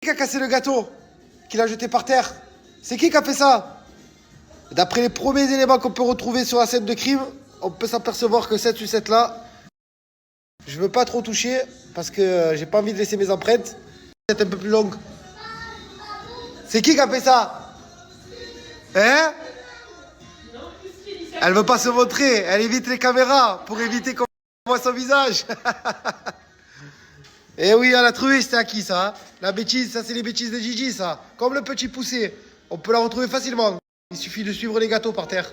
Qui a cassé le gâteau? Qui l'a jeté par terre? C'est qui a fait ça? D'après les premiers éléments qu'on peut retrouver sur la scène de crime, on peut s'apercevoir que cette sucette là, je veux pas trop toucher parce que j'ai pas envie de laisser mes empreintes. C'est un peu plus longue. C'est qui a fait ça? Hein? Elle veut pas se montrer, elle évite les caméras pour éviter qu'on voit son visage. Eh oui, elle a trouvé, c'était à qui ça? La bêtise, ça c'est les bêtises de Gigi ça. Comme le petit poussé, on peut la retrouver facilement. Il suffit de suivre les gâteaux par terre.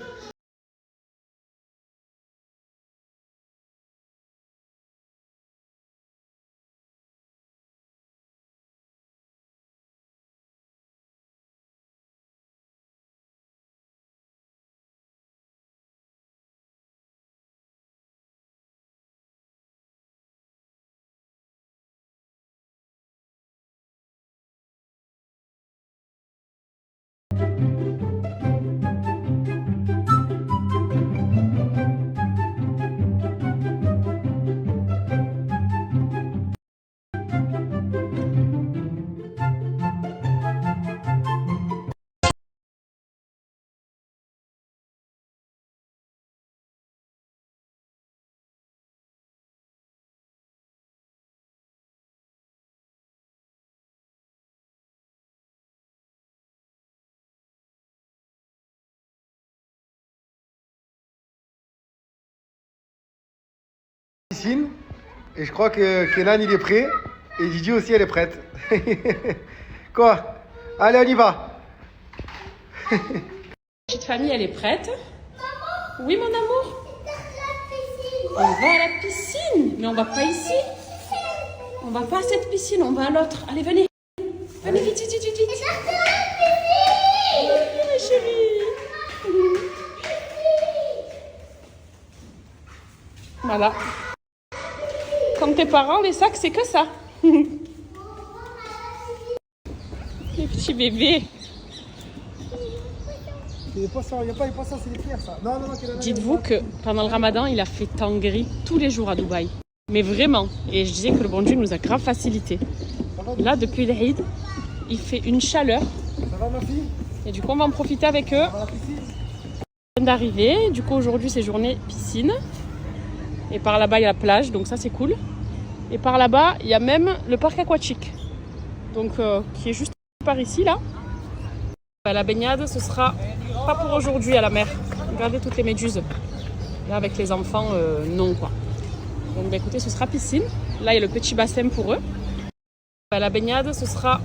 Piscine, et je crois que Kenan il est prêt, et Gigi aussi elle est prête. Quoi? Allez, on y va. Petite famille, elle est prête? Oui, mon amour? On va à la piscine. Mais on va pas ici. On va pas à cette piscine, on va à l'autre. Allez, venez. Venez, vite, vite, vite, vite. Oui, chérie. Voilà. Comme tes parents, les sacs, c'est que ça. Les petits bébés. Il n'y a pas les poissons, c'est les pierres ça. Non, Dites-vous que pendant le ramadan, il a fait temps gris tous les jours à Dubaï. Mais vraiment. Et je disais que le bon Dieu nous a grave facilité. Là, depuis l'Eid, il fait une chaleur. Ça va ma fille? Et du coup, on va en profiter avec eux. On vient d'arriver. Du coup, aujourd'hui, c'est journée piscine. Et par là-bas, il y a la plage. Donc ça, c'est cool. Et par là-bas, il y a même le parc aquatique. Donc, qui est juste par ici, là. La baignade, ce sera pas pour aujourd'hui à la mer. Regardez toutes les méduses. Là, avec les enfants, non, quoi. Donc, bah, écoutez, ce sera piscine. Là, il y a le petit bassin pour eux. La baignade, ce sera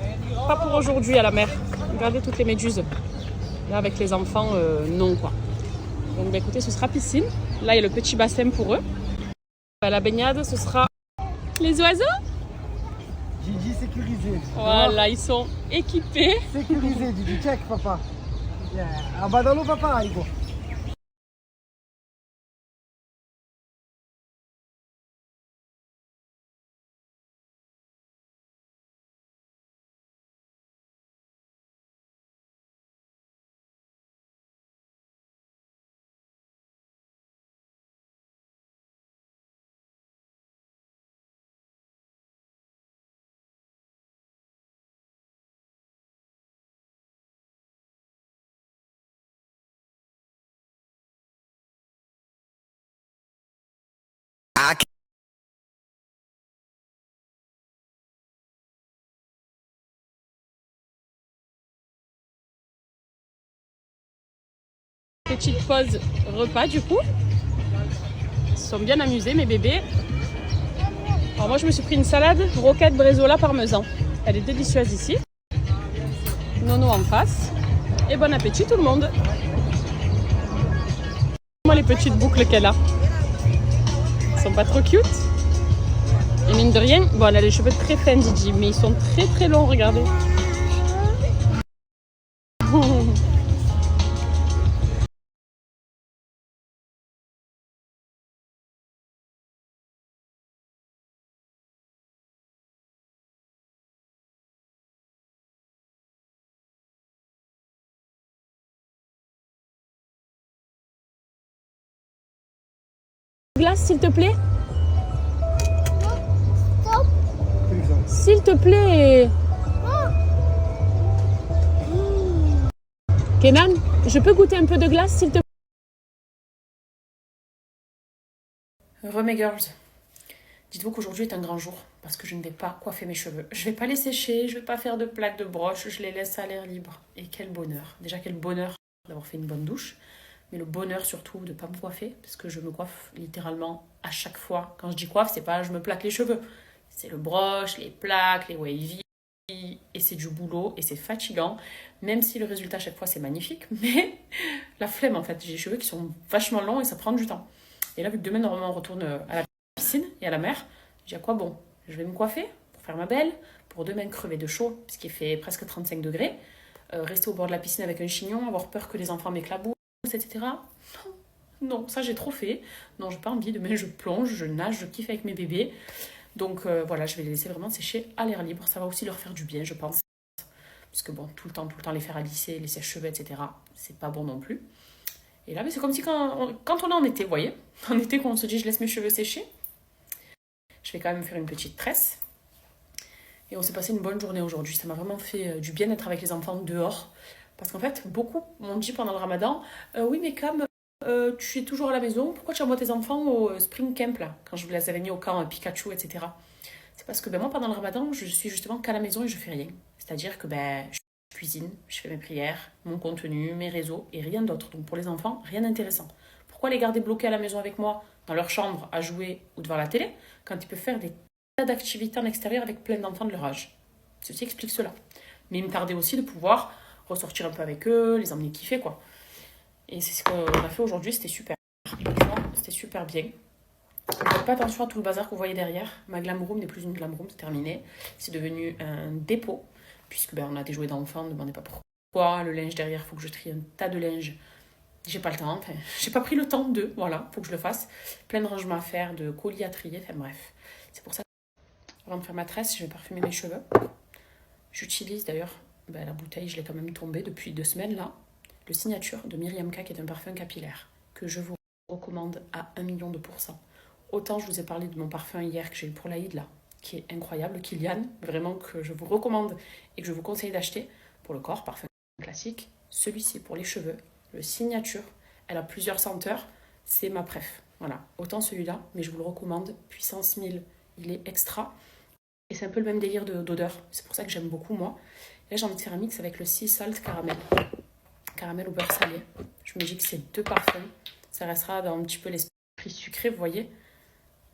pas pour aujourd'hui à la mer. Regardez toutes les méduses. Là, avec les enfants, non, quoi. Donc, bah, écoutez, ce sera piscine. Là, il y a le petit bassin pour eux. La baignade, ce sera les oiseaux. Gigi sécurisé. Voilà, ils sont équipés. Sécurisé, Gigi, check papa. Yeah. En bas dans l'eau papa, Igo. Petite pause repas du coup. Ils se sont bien amusés mes bébés. Alors moi je me suis pris une salade roquette brezola parmesan. Elle est délicieuse ici. Nono en face. Et bon appétit tout le monde. Moi les petites boucles qu'elle a. Elles sont pas trop cute. Et mine de rien, bon elle a les cheveux très fins Didi, mais ils sont très très longs, regardez. Glace s'il te plaît. S'il te plaît. Kenan, je peux goûter un peu de glace, s'il te plaît? Mes girls, dites-vous qu'aujourd'hui est un grand jour parce que je ne vais pas coiffer mes cheveux. Je ne vais pas les sécher, je ne vais pas faire de plaques de broche, je les laisse à l'air libre. Et quel bonheur. Déjà, quel bonheur d'avoir fait une bonne douche. Mais le bonheur surtout de ne pas me coiffer parce que je me coiffe littéralement à chaque fois. Quand je dis coiffe, c'est pas je me plaque les cheveux. C'est le broche, les plaques, les wavy. Et c'est du boulot et c'est fatigant. Même si le résultat à chaque fois c'est magnifique. Mais la flemme en fait. J'ai les cheveux qui sont vachement longs et ça prend du temps. Et là, vu que demain, normalement, on retourne à la piscine et à la mer, je dis à quoi bon? Je vais me coiffer pour faire ma belle, pour demain crever de chaud, puisqu'il fait presque 35 degrés, rester au bord de la piscine avec un chignon, avoir peur que les enfants m'éclaboussent, etc. Non, ça j'ai trop fait. Non, j'ai pas envie. Demain, je plonge, je nage, je kiffe avec mes bébés. Donc voilà, je vais les laisser vraiment sécher à l'air libre. Ça va aussi leur faire du bien, je pense. Parce que bon, tout le temps, les faire alisser, les sèche-cheveux, etc., c'est pas bon non plus. Et là, mais c'est comme si quand on est en été, vous voyez, en été, quand on se dit je laisse mes cheveux sécher, je vais quand même faire une petite tresse. Et on s'est passé une bonne journée aujourd'hui. Ça m'a vraiment fait du bien d'être avec les enfants dehors. Parce qu'en fait, beaucoup m'ont dit pendant le ramadan, oui mais Cam, tu es toujours à la maison, pourquoi tu envoies tes enfants au spring camp là, quand je vous les avais mis au camp Pikachu, etc. C'est parce que moi, pendant le ramadan, je suis justement qu'à la maison et je fais rien. C'est-à-dire que je cuisine, je fais mes prières, mon contenu, mes réseaux et rien d'autre. Donc pour les enfants, rien d'intéressant. Pourquoi les garder bloqués à la maison avec moi, dans leur chambre, à jouer ou devant la télé, quand ils peuvent faire des tas d'activités en extérieur avec plein d'enfants de leur âge? Ceci explique cela. Mais il me tardait aussi de pouvoir ressortir un peu avec eux, les emmener kiffer, quoi. Et c'est ce qu'on a fait aujourd'hui, c'était super. C'était super bien. Faites pas attention à tout le bazar que vous voyez derrière. Ma glam room n'est plus une glam room, c'est terminé. C'est devenu un dépôt, puisque on a des jouets d'enfants, ne demandez pas pourquoi. Le linge derrière, il faut que je trie un tas de linge. J'ai pas le temps, enfin, j'ai pas pris le temps de, voilà, faut que je le fasse. Plein de rangements à faire, de colis à trier, enfin bref. C'est pour ça que avant de faire ma tresse, je vais parfumer mes cheveux. J'utilise d'ailleurs, la bouteille, je l'ai quand même tombée depuis 2 semaines là. Le Signature de Myriam K, qui est un parfum capillaire, que je vous recommande à 1 000 000%. Autant je vous ai parlé de mon parfum hier que j'ai eu pour l'Aïd là, qui est incroyable, Kilian, vraiment que je vous recommande et que je vous conseille d'acheter pour le corps, parfum classique. Celui-ci pour les cheveux, le Signature, elle a plusieurs senteurs, c'est ma préf. Voilà, autant celui-là, mais je vous le recommande, puissance 1000, il est extra. Et c'est un peu le même délire d'odeur, c'est pour ça que j'aime beaucoup moi. Et là j'ai envie de faire un mix avec le Sea Salt Caramel. Caramel au beurre salé. Je me dis que ces 2 parfums, ça restera dans un petit peu l'esprit sucré, vous voyez.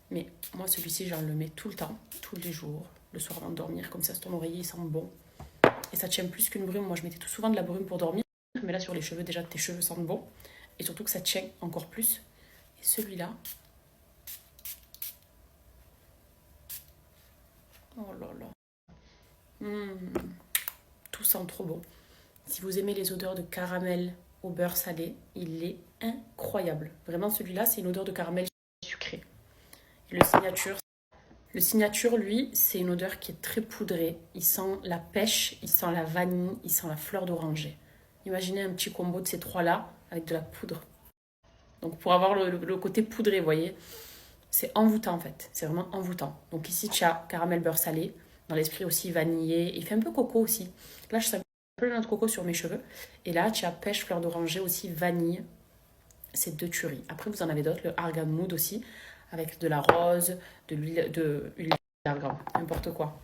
Mais moi, celui-ci, je le mets tout le temps, tous les jours, le soir avant de dormir. Comme ça, ton oreiller, il sent bon. Et ça tient plus qu'une brume. Moi, je mettais tout souvent de la brume pour dormir. Mais là, sur les cheveux, déjà, tes cheveux sentent bon. Et surtout que ça tient encore plus. Et celui-là... Oh là là. Tout sent trop bon. Si vous aimez les odeurs de caramel au beurre salé, il est incroyable. Vraiment, celui-là, c'est une odeur de caramel sucré. Et le signature, lui, c'est une odeur qui est très poudrée. Il sent la pêche, il sent la vanille, il sent la fleur d'oranger. Imaginez un petit combo de ces 3-là avec de la poudre. Donc pour avoir le côté poudré, vous voyez, c'est envoûtant en fait. C'est vraiment envoûtant. Donc ici, tu as caramel beurre salé. Dans l'esprit aussi vanillé. Il fait un peu coco aussi. Là, je sens un peu de coco sur mes cheveux. Et là, tu as pêche, fleur d'oranger aussi, vanille. C'est 2 tueries. Après, vous en avez d'autres. Le argan mood aussi. Avec de la rose, de l'huile d'argan. N'importe quoi.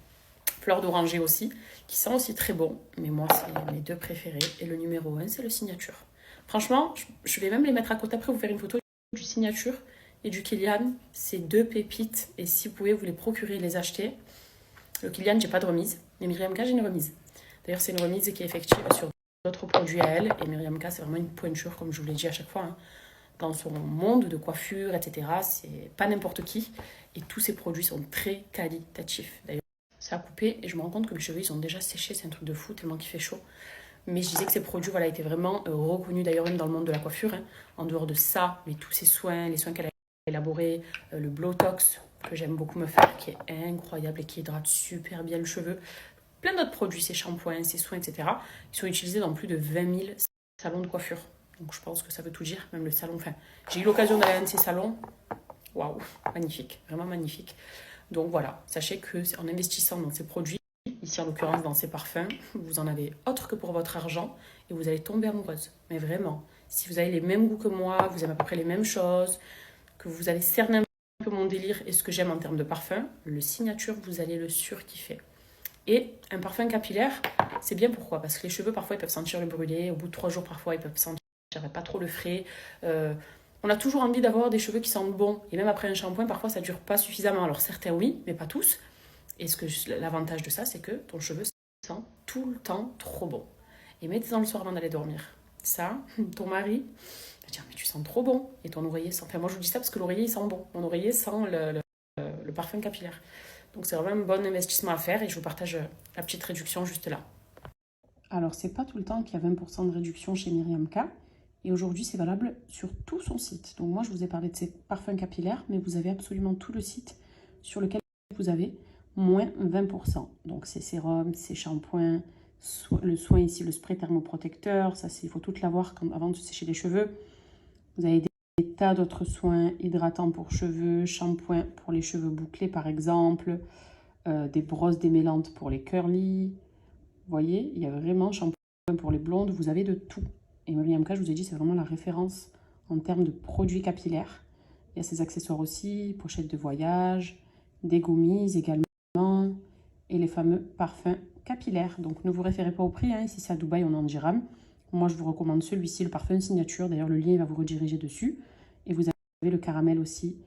Fleur d'oranger aussi. Qui sent aussi très bon. Mais moi, c'est mes 2 préférés. Et le numéro 1, c'est le Signature. Franchement, je vais même les mettre à côté. Après, vous faire une photo du Signature et du Kilian. C'est 2 pépites. Et si vous pouvez vous les procurer, les acheter. Le Kilian, j'ai pas de remise. Mais Myriam K, j'ai une remise. D'ailleurs, c'est une remise qui est effective sur d'autres produits à elle. Et Myriam K, c'est vraiment une pointure, comme je vous l'ai dit à chaque fois. Dans son monde de coiffure, etc. C'est pas n'importe qui. Et tous ces produits sont très qualitatifs. D'ailleurs, ça a coupé et je me rends compte que mes cheveux, ils sont déjà séchés. C'est un truc de fou, tellement qu'il fait chaud. Mais je disais que ces produits, étaient vraiment reconnus, d'ailleurs, même dans le monde de la coiffure. En dehors de ça, mais tous ces soins, les soins qu'elle a élaborés, le Blowtox, que j'aime beaucoup me faire, qui est incroyable et qui hydrate super bien le cheveu. Plein d'autres produits, ces shampoings, ces soins, etc. Ils sont utilisés dans plus de 20 000 salons de coiffure. Donc je pense que ça veut tout dire, même le salon. Enfin, j'ai eu l'occasion d'aller à un de ces salons. Waouh, magnifique, vraiment magnifique. Donc voilà, sachez que en investissant dans ces produits, Ici, en l'occurrence, dans ces parfums, vous en avez autre que pour votre argent et vous allez tomber amoureuse. Mais vraiment, si vous avez les mêmes goûts que moi, vous aimez à peu près les mêmes choses, que vous allez cerner un peu mon délire et ce que j'aime en termes de parfum, le Signature, vous allez le surkiffer. Et un parfum capillaire, c'est bien pourquoi? Parce que les cheveux, parfois, ils peuvent sentir le brûlé. Au bout de 3 jours, parfois, ils peuvent sentir pas trop le frais. On a toujours envie d'avoir des cheveux qui sentent bon. Et même après un shampoing, parfois, ça ne dure pas suffisamment. Alors certains, oui, mais pas tous. Et l'avantage de ça, c'est que ton cheveu sent tout le temps trop bon. Et mettez-en le soir avant d'aller dormir. Ça, ton mari va dire, mais tu sens trop bon. Et ton oreiller sent... Enfin, moi, je vous dis ça parce que l'oreiller, il sent bon. Mon oreiller sent le parfum capillaire. Donc, c'est vraiment un bon investissement à faire. Et je vous partage la petite réduction juste là. Alors, c'est pas tout le temps qu'il y a 20% de réduction chez Myriam K. Et aujourd'hui, c'est valable sur tout son site. Donc, moi, je vous ai parlé de ces parfums capillaires, mais vous avez absolument tout le site sur lequel vous avez moins 20%. Donc, ces sérums, ces shampoings, le soin ici, le spray thermoprotecteur. Ça, il faut tout l'avoir avant de se sécher les cheveux. Vous avez des tas d'autres soins hydratants pour cheveux, shampoings pour les cheveux bouclés, par exemple, des brosses démêlantes pour les curly. Vous voyez, il y a vraiment shampoing pour les blondes, vous avez de tout. Et Myriam K, je vous ai dit, c'est vraiment la référence en termes de produits capillaires. Il y a ses accessoires aussi, pochettes de voyage, des gommises également, et les fameux parfums capillaires. Donc ne vous référez pas au prix, hein. Ici c'est à Dubaï, on est en dirham. Moi je vous recommande celui-ci, le parfum Signature. D'ailleurs le lien va vous rediriger dessus. Et vous avez le caramel aussi,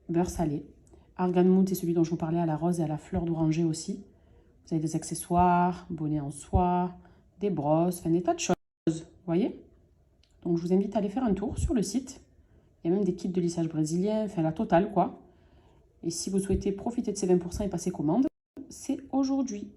beurre salé. Argan Mood, c'est celui dont je vous parlais, à la rose et à la fleur d'oranger aussi. Vous avez des accessoires, bonnets en soie, des brosses, enfin des tas de choses, vous voyez. Donc je vous invite à aller faire un tour sur le site. Il y a même des kits de lissage brésilien, enfin la totale quoi. Et si vous souhaitez profiter de ces 20% et passer commande, c'est aujourd'hui.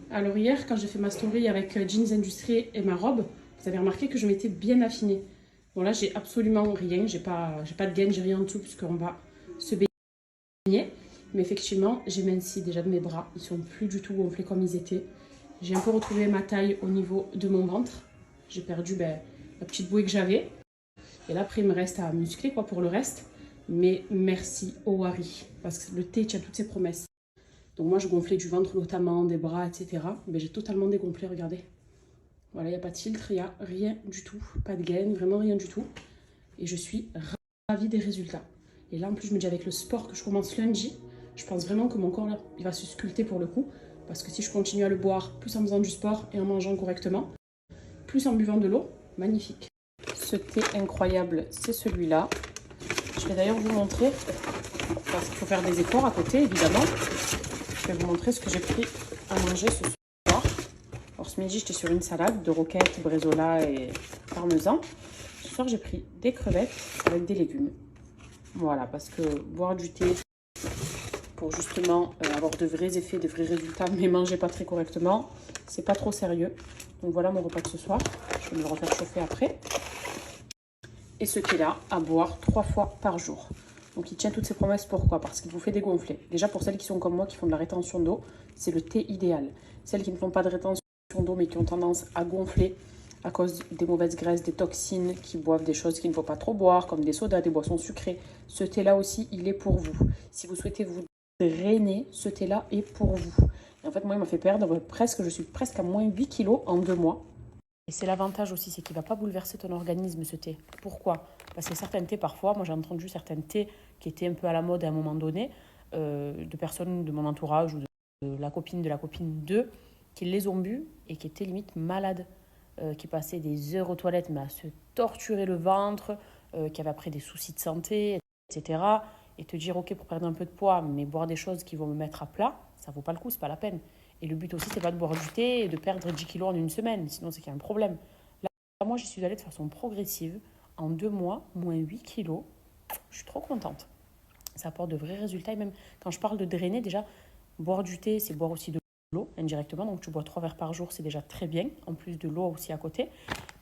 Alors hier, quand j'ai fait ma story avec Jeans Industrie et ma robe, vous avez remarqué que je m'étais bien affinée. Bon là, j'ai absolument rien, j'ai pas de gaine, j'ai rien en dessous puisqu'on va se baigner. Mais effectivement, j'ai minci déjà de mes bras, ils sont plus du tout gonflés comme ils étaient. J'ai un peu retrouvé ma taille au niveau de mon ventre. J'ai perdu la petite bouée que j'avais. Et là, après, il me reste à muscler quoi pour le reste. Mais merci au Wari, parce que le thé tient toutes ses promesses. Donc moi, je gonflais du ventre notamment, des bras, etc. Mais j'ai totalement dégonflé, regardez. Voilà, il n'y a pas de filtre, il n'y a rien du tout. Pas de gaine, vraiment rien du tout. Et je suis ravie des résultats. Et là, en plus, je me dis avec le sport que je commence lundi, je pense vraiment que mon corps, là, il va se sculpter pour le coup. Parce que si je continue à le boire, plus en faisant du sport et en mangeant correctement, plus en buvant de l'eau, magnifique. Ce thé incroyable, c'est celui-là. Je vais d'ailleurs vous montrer, parce qu'il faut faire des efforts à côté, évidemment. Je vais vous montrer ce que j'ai pris à manger ce soir. Alors ce midi, j'étais sur une salade de roquettes, brezola et parmesan. Ce soir, j'ai pris des crevettes avec des légumes. Voilà, parce que boire du thé pour justement avoir de vrais effets, de vrais résultats, mais manger pas très correctement, c'est pas trop sérieux. Donc voilà mon repas de ce soir. Je vais me le refaire chauffer après. Et ce thé-là, à boire 3 fois par jour. Donc il tient toutes ses promesses, pourquoi? Parce qu'il vous fait dégonfler. Déjà pour celles qui sont comme moi, qui font de la rétention d'eau, c'est le thé idéal. Celles qui ne font pas de rétention d'eau, mais qui ont tendance à gonfler à cause des mauvaises graisses, des toxines, qui boivent des choses qu'il ne faut pas trop boire, comme des sodas, des boissons sucrées. Ce thé-là aussi, il est pour vous. Si vous souhaitez vous drainer, ce thé-là est pour vous. Et en fait, moi, il m'a fait perdre je suis presque à moins 8 kilos en 2 mois. Et c'est l'avantage aussi, c'est qu'il ne va pas bouleverser ton organisme, ce thé. Pourquoi? Parce que certains thés, parfois, moi j'ai entendu certains thés qui étaient un peu à la mode à un moment donné, de personnes de mon entourage ou de la copine d'eux, qui les ont bu et qui étaient limite malades, qui passaient des heures aux toilettes, mais à se torturer le ventre, qui avaient après des soucis de santé, etc. Et te dire, ok, pour perdre un peu de poids, mais boire des choses qui vont me mettre à plat, ça vaut pas le coup, c'est pas la peine. Et le but aussi, c'est pas de boire du thé et de perdre 10 kilos en une semaine, sinon c'est qu'il y a un problème. Là, moi, j'y suis allée de façon progressive. En 2 mois, moins 8 kilos. Je suis trop contente. Ça apporte de vrais résultats. Et même quand je parle de drainer, déjà, Boire du thé, c'est boire aussi de l'eau indirectement. Donc tu bois 3 verres par jour, c'est déjà très bien. En plus de l'eau aussi à côté.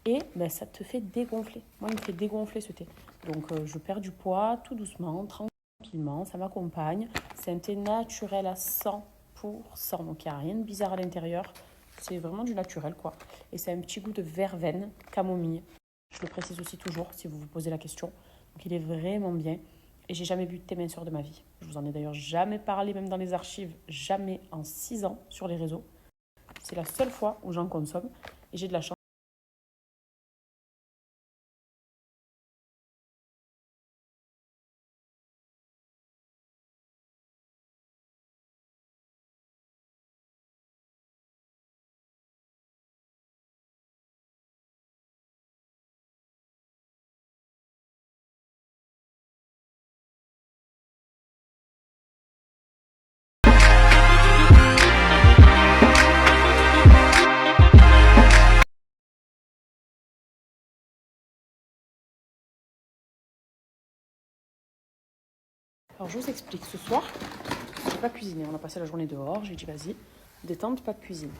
Et ben, ça te fait dégonfler. Moi, il me fait dégonfler ce thé. Donc je perds du poids tout doucement, tranquillement. Ça m'accompagne. C'est un thé naturel à 100%. Donc il n'y a rien de bizarre à l'intérieur. C'est vraiment du naturel, quoi. Et c'est un petit goût de verveine, camomille. Je le précise aussi toujours, si vous vous posez la question. Donc il est vraiment bien. Et j'ai jamais bu de thé minceur de ma vie. Je vous en ai d'ailleurs jamais parlé, même dans les archives. Jamais en 6 ans sur les réseaux. C'est la seule fois où j'en consomme. Et j'ai de la chance. Alors je vous explique, ce soir, je n'ai pas cuisiné. On a passé la journée dehors, j'ai dit vas-y, détente, pas de cuisine.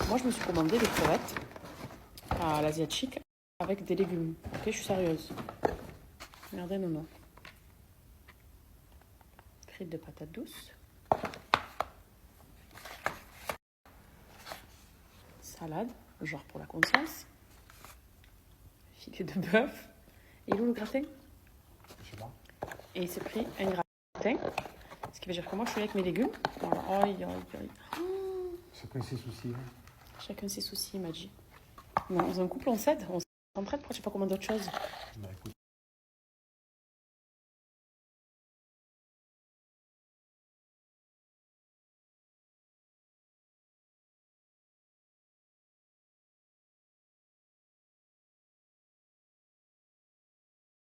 Moi je me suis commandé des crevettes à l'asiatique avec des légumes. Ok, je suis sérieuse. Regardez maman. Frites de patates douces. Salade, genre pour la conscience. Filet de bœuf. Et où le gratin? Je sais pas. Et il s'est pris un gratin. Ce qui veut dire que moi, je suis avec mes légumes. Voilà. Aïe, aïe, aïe. Chacun ses soucis. Chacun ses soucis, il m'a dit. Dans un couple, on s'aide, on s'entraide. Pourquoi tu n'as pas commandé autre chose? Bah écoute,